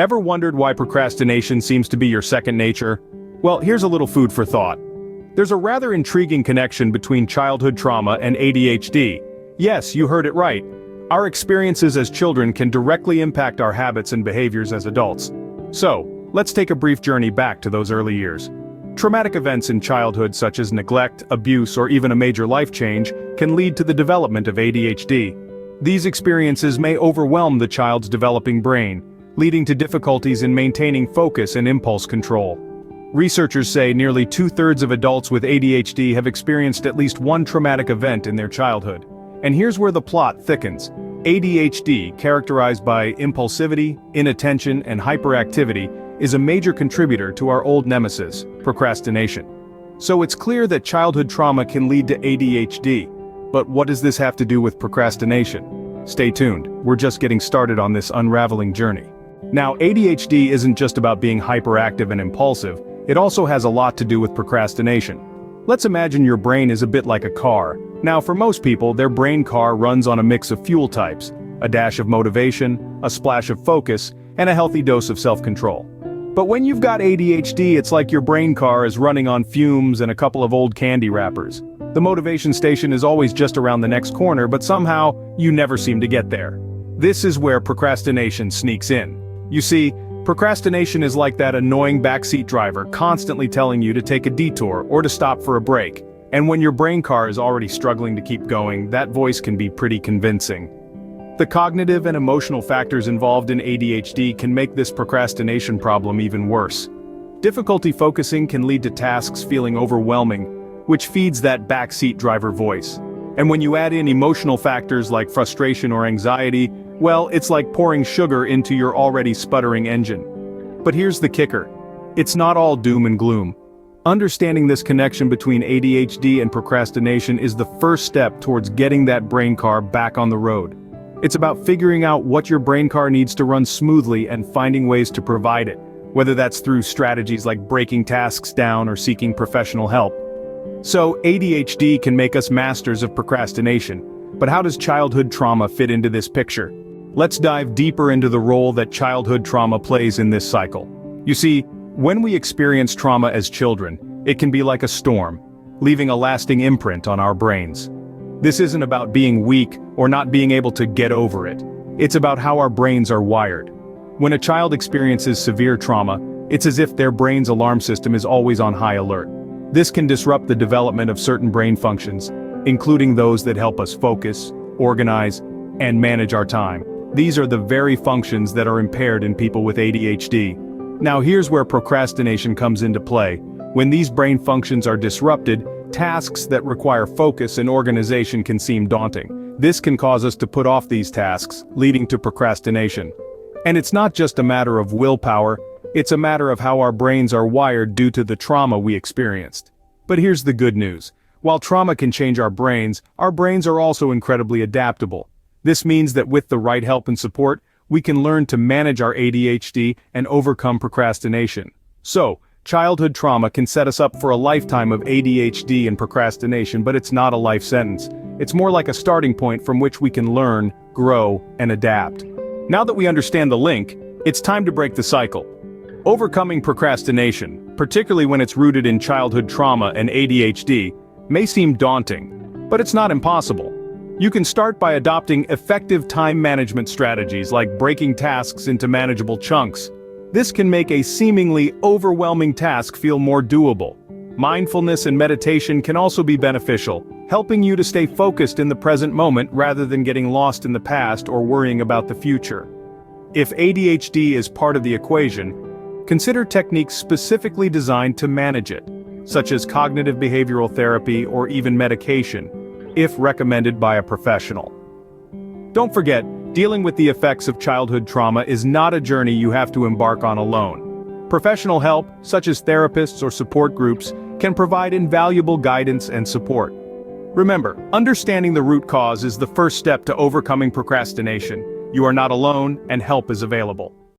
Ever wondered why procrastination seems to be your second nature? Well, here's a little food for thought. There's a rather intriguing connection between childhood trauma and ADHD. Yes, you heard it right. Our experiences as children can directly impact our habits and behaviors as adults. So, let's take a brief journey back to those early years. Traumatic events in childhood such as neglect, abuse, or even a major life change can lead to the development of ADHD. These experiences may overwhelm the child's developing brain, leading to difficulties in maintaining focus and impulse control. Researchers say nearly 2/3 of adults with ADHD have experienced at least one traumatic event in their childhood. And here's where the plot thickens. ADHD, characterized by impulsivity, inattention, and hyperactivity, is a major contributor to our old nemesis, procrastination. So it's clear that childhood trauma can lead to ADHD. But what does this have to do with procrastination? Stay tuned, we're just getting started on this unraveling journey. Now, ADHD isn't just about being hyperactive and impulsive, it also has a lot to do with procrastination. Let's imagine your brain is a bit like a car. Now, for most people, their brain car runs on a mix of fuel types, a dash of motivation, a splash of focus, and a healthy dose of self-control. But when you've got ADHD, it's like your brain car is running on fumes and a couple of old candy wrappers. The motivation station is always just around the next corner, but somehow, you never seem to get there. This is where procrastination sneaks in. You see, procrastination is like that annoying backseat driver constantly telling you to take a detour or to stop for a break. And when your brain car is already struggling to keep going, that voice can be pretty convincing. The cognitive and emotional factors involved in ADHD can make this procrastination problem even worse. Difficulty focusing can lead to tasks feeling overwhelming, which feeds that backseat driver voice. And when you add in emotional factors like frustration or anxiety, well, it's like pouring sugar into your already sputtering engine. But here's the kicker. It's not all doom and gloom. Understanding this connection between ADHD and procrastination is the first step towards getting that brain car back on the road. It's about figuring out what your brain car needs to run smoothly and finding ways to provide it, whether that's through strategies like breaking tasks down or seeking professional help. So, ADHD can make us masters of procrastination, but how does childhood trauma fit into this picture? Let's dive deeper into the role that childhood trauma plays in this cycle. You see, when we experience trauma as children, it can be like a storm, leaving a lasting imprint on our brains. This isn't about being weak or not being able to get over it. It's about how our brains are wired. When a child experiences severe trauma, it's as if their brain's alarm system is always on high alert. This can disrupt the development of certain brain functions, including those that help us focus, organize, and manage our time. These are the very functions that are impaired in people with ADHD. Now here's where procrastination comes into play. When these brain functions are disrupted, tasks that require focus and organization can seem daunting. This can cause us to put off these tasks, leading to procrastination. And it's not just a matter of willpower, it's a matter of how our brains are wired due to the trauma we experienced. But here's the good news. While trauma can change our brains are also incredibly adaptable. This means that with the right help and support, we can learn to manage our ADHD and overcome procrastination. So, childhood trauma can set us up for a lifetime of ADHD and procrastination, but it's not a life sentence. It's more like a starting point from which we can learn, grow, and adapt. Now that we understand the link, it's time to break the cycle. Overcoming procrastination, particularly when it's rooted in childhood trauma and ADHD, may seem daunting, but it's not impossible. You can start by adopting effective time management strategies like breaking tasks into manageable chunks. This can make a seemingly overwhelming task feel more doable. Mindfulness and meditation can also be beneficial, helping you to stay focused in the present moment rather than getting lost in the past or worrying about the future. If ADHD is part of the equation, consider techniques specifically designed to manage it, such as cognitive behavioral therapy or even medication, if recommended by a professional. Don't forget, dealing with the effects of childhood trauma is not a journey you have to embark on alone. Professional help, such as therapists or support groups, can provide invaluable guidance and support. Remember, understanding the root cause is the first step to overcoming procrastination. You are not alone, and help is available.